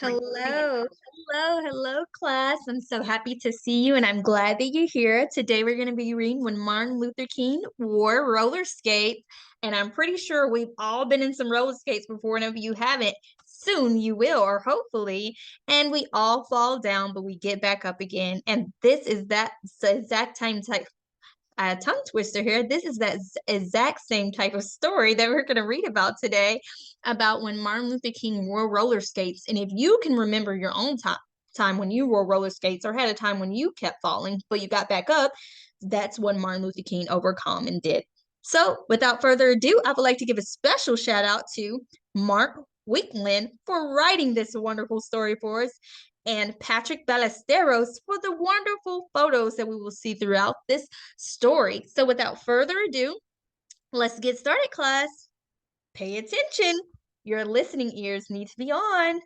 Hello, hello, class. I'm so happy to see you, and I'm glad that you're here. Today, we're going to be reading When Martin Luther King Wore Roller Skates, and I'm pretty sure we've all been in some roller skates before, and if you haven't, soon you will, or hopefully. And we all fall down, but we get back up again. And this is that exact time type tongue twister here. This is that exact same type of story that we're going to read about today, about when Martin Luther King wore roller skates. And if you can remember your own time when you wore roller skates or had a time when you kept falling, but you got back up, that's what Martin Luther King overcome and did. So without further ado, I would like to give a special shout out to Mark Weakland for writing this wonderful story for us, and Patrick Ballesteros for the wonderful photos that we will see throughout this story. So without further ado, let's get started, class. Pay attention. Your listening ears need to be on.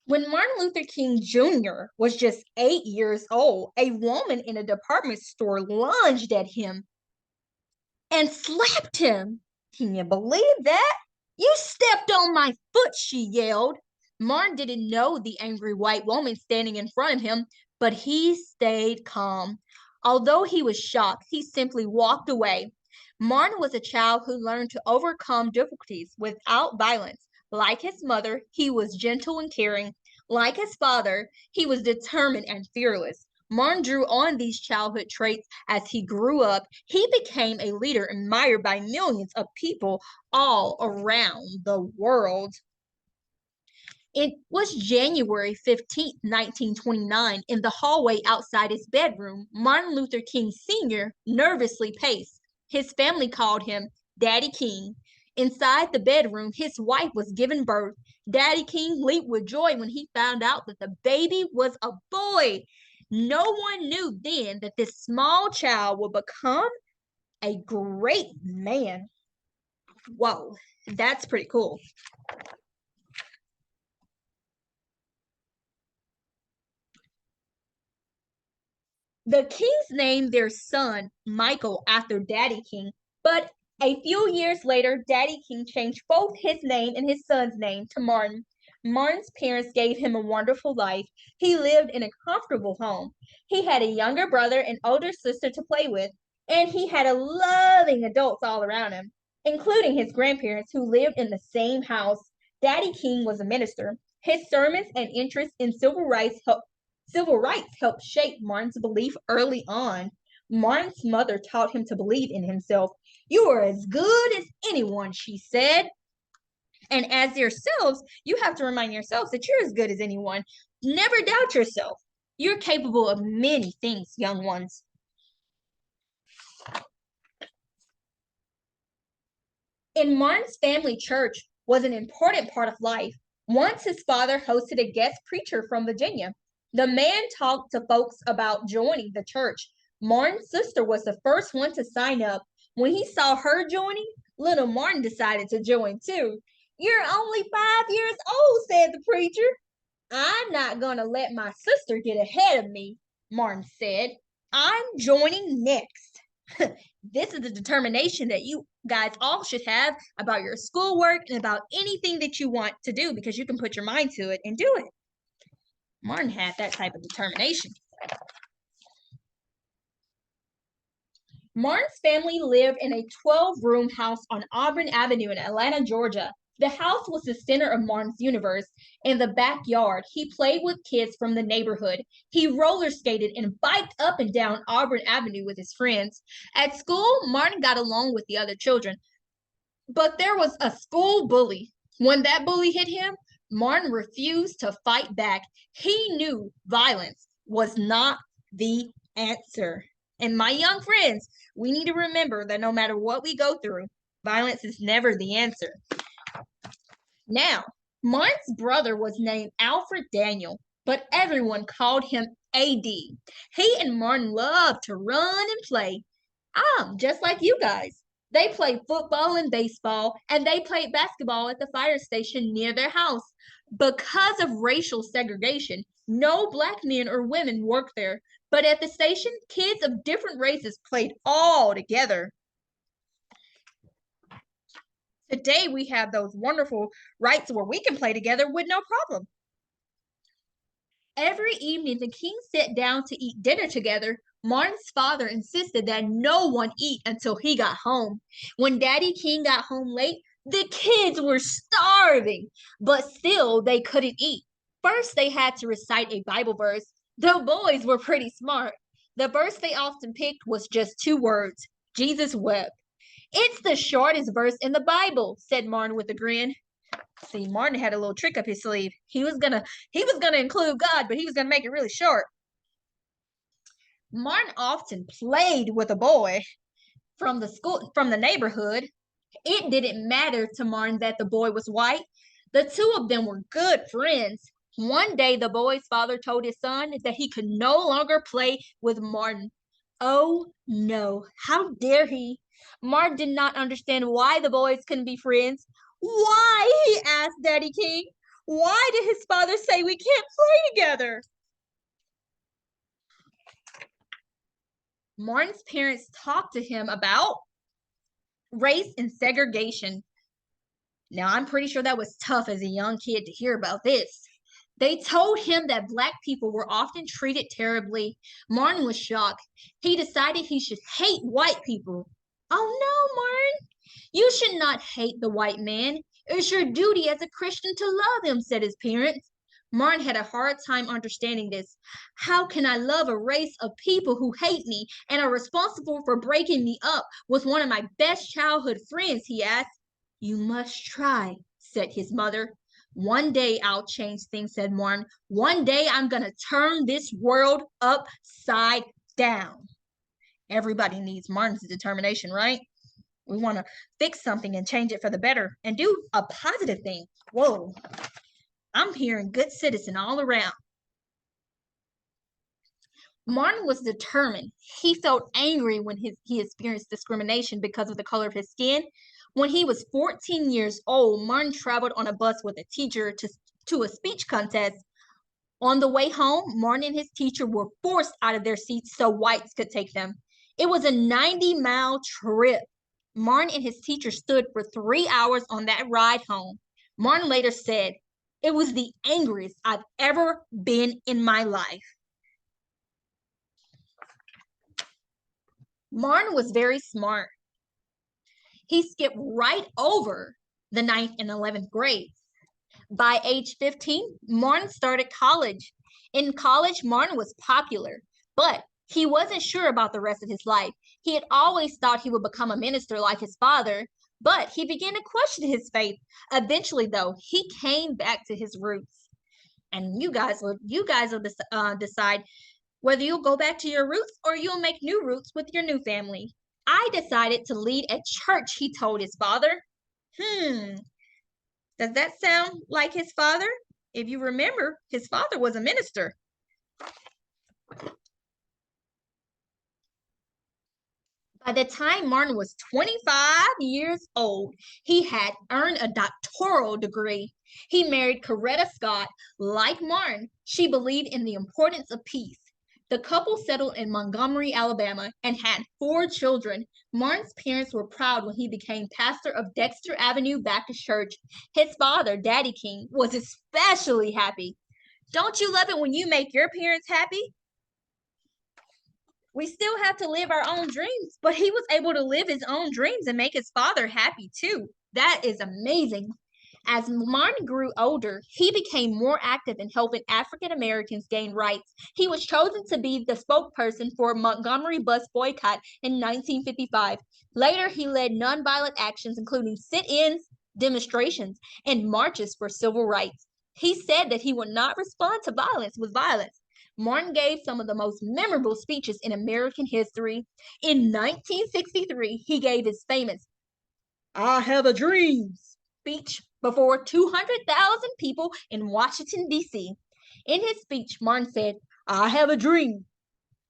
When Martin Luther King Jr. was just 8 years old, a woman in a department store lunged at him and slapped him. Can you believe that? You stepped on my foot, she yelled. Martin didn't know the angry white woman standing in front of him, but he stayed calm. Although he was shocked, he simply walked away. Martin was a child who learned to overcome difficulties without violence. Like his mother, he was gentle and caring. Like his father, he was determined and fearless. Martin drew on these childhood traits as he grew up. He became a leader admired by millions of people all around the world. It was January 15th, 1929, in the hallway outside his bedroom. Martin Luther King Sr. nervously paced. His family called him Daddy King. Inside the bedroom, his wife was giving birth. Daddy King leaped with joy when he found out that the baby was a boy. No one knew then that this small child would become a great man. Whoa, that's pretty cool. The Kings named their son Michael after Daddy King, but a few years later, Daddy King changed both his name and his son's name to Martin. Martin's parents gave him a wonderful life. He lived in a comfortable home. He had a younger brother and older sister to play with, and he had a loving adults all around him, including his grandparents who lived in the same house. Daddy King was a minister. His sermons and interest in civil rights helped shape Martin's belief early on. Martin's mother taught him to believe in himself. You are as good as anyone, she said. And as yourselves, you have to remind yourselves that you're as good as anyone. Never doubt yourself. You're capable of many things, young ones. In Martin's family, church was an important part of life. Once his father hosted a guest preacher from Virginia. The man talked to folks about joining the church. Martin's sister was the first one to sign up. When he saw her joining, little Martin decided to join too. You're only 5 years old, said the preacher. I'm not going to let my sister get ahead of me, Martin said. I'm joining next. This is the determination that you guys all should have about your schoolwork and about anything that you want to do, because you can put your mind to it and do it. Martin had that type of determination. Martin's family lived in a 12-room house on Auburn Avenue in Atlanta, Georgia. The house was the center of Martin's universe. In the backyard, he played with kids from the neighborhood. He roller skated and biked up and down Auburn Avenue with his friends. At school, Martin got along with the other children, but there was a school bully. When that bully hit him, Martin refused to fight back. He knew violence was not the answer. And my young friends, we need to remember that no matter what we go through, violence is never the answer. Now, Martin's brother was named Alfred Daniel, but everyone called him AD. He and Martin loved to run and play. Just like you guys. They played football and baseball, and they played basketball at the fire station near their house. Because of racial segregation, no black men or women worked there, but at the station, kids of different races played all together. Today, we have those wonderful rights where we can play together with no problem. Every evening, the king sat down to eat dinner together. Martin's father insisted that no one eat until he got home. When Daddy King got home late, the kids were starving, but still they couldn't eat. First, they had to recite a Bible verse. The boys were pretty smart. The verse they often picked was just two words: Jesus wept. It's the shortest verse in the Bible, said Martin with a grin. See, Martin had a little trick up his sleeve. He was gonna include God, but he was gonna make it really short. Martin often played with a boy from the neighborhood. It didn't matter to Martin that the boy was white. The two of them were good friends. One day, the boy's father told his son that he could no longer play with Martin. Oh no, how dare he? Martin did not understand why the boys couldn't be friends. Why? He asked Daddy King. Why did his father say we can't play together? Martin's parents talked to him about race and segregation. Now, I'm pretty sure that was tough as a young kid to hear about this. They told him that black people were often treated terribly. Martin was shocked. He decided he should hate white people. Oh no, Martin, you should not hate the white man. It's your duty as a Christian to love him, said his parents. Martin had a hard time understanding this. How can I love a race of people who hate me and are responsible for breaking me up with one of my best childhood friends? He asked. You must try, said his mother. One day I'll change things, said Martin. One day I'm going to turn this world upside down. Everybody needs Martin's determination, right? We want to fix something and change it for the better and do a positive thing. Whoa, I'm hearing good citizen all around. Martin was determined. He felt angry when he experienced discrimination because of the color of his skin. When he was 14 years old, Martin traveled on a bus with a teacher to a speech contest. On the way home, Martin and his teacher were forced out of their seats so whites could take them. It was a 90-mile trip. Martin and his teacher stood for 3 hours on that ride home. Martin later said, "It was the angriest I've ever been in my life." Martin was very smart. He skipped right over the 9th and 11th grades. By age 15, Martin started college. In college, Martin was popular, but he wasn't sure about the rest of his life. He had always thought he would become a minister like his father, but he began to question his faith. Eventually, though, he came back to his roots. And you guys will decide whether you'll go back to your roots or you'll make new roots with your new family. I decided to lead a church, he told his father. Does that sound like his father? If you remember, his father was a minister. By the time Martin was 25 years old, he had earned a doctoral degree. He married Coretta Scott. Like Martin, she believed in the importance of peace. The couple settled in Montgomery, Alabama, and had 4 children. Martin's parents were proud when he became pastor of Dexter Avenue Baptist Church. His father, Daddy King, was especially happy. Don't you love it when you make your parents happy? We still have to live our own dreams, but he was able to live his own dreams and make his father happy too. That is amazing. As Martin grew older, he became more active in helping African Americans gain rights. He was chosen to be the spokesperson for Montgomery bus boycott in 1955. Later, he led nonviolent actions, including sit-ins, demonstrations, and marches for civil rights. He said that he would not respond to violence with violence. Martin gave some of the most memorable speeches in American history. In 1963, he gave his famous "I Have a Dream" speech before 200,000 people in Washington, D.C. In his speech, Martin said, "I have a dream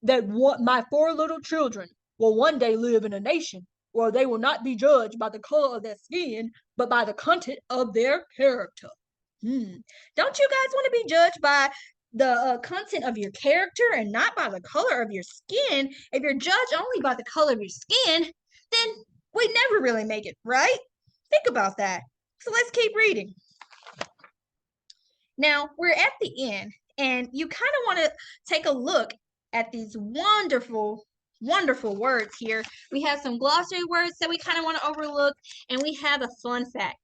that my 4 little children will one day live in a nation where they will not be judged by the color of their skin, but by the content of their character." Don't you guys want to be judged by the content of your character and not by the color of your skin? If you're judged only by the color of your skin, then we never really make it, right? Think about that. So let's keep reading. Now, we're at the end, and you kind of want to take a look at these wonderful, wonderful words here. We have some glossary words that we kind of want to overlook, and we have a fun fact.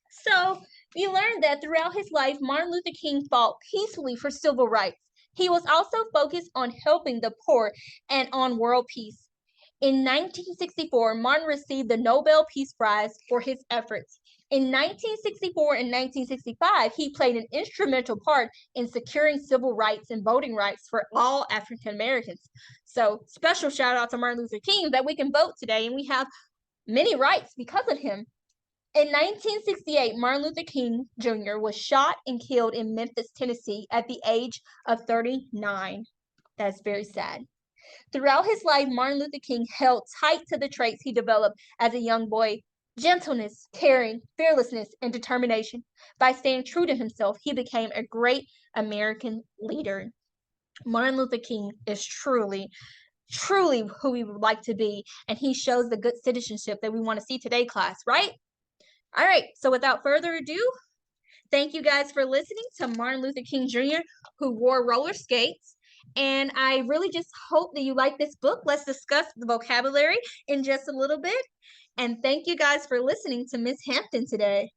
So, we learned that throughout his life, Martin Luther King fought peacefully for civil rights. He was also focused on helping the poor and on world peace. In 1964, Martin received the Nobel Peace Prize for his efforts. In 1964 and 1965, he played an instrumental part in securing civil rights and voting rights for all African Americans. So, special shout out to Martin Luther King that we can vote today and we have many rights because of him. In 1968, Martin Luther King Jr. was shot and killed in Memphis, Tennessee at the age of 39. That's very sad. Throughout his life, Martin Luther King held tight to the traits he developed as a young boy: gentleness, caring, fearlessness, and determination. By staying true to himself, he became a great American leader. Martin Luther King is truly, truly who we would like to be, and he shows the good citizenship that we want to see today, class, right? All right, so without further ado, thank you guys for listening to Martin Luther King Jr., who wore roller skates. And I really just hope that you like this book. Let's discuss the vocabulary in just a little bit. And thank you guys for listening to Miss Hampton today.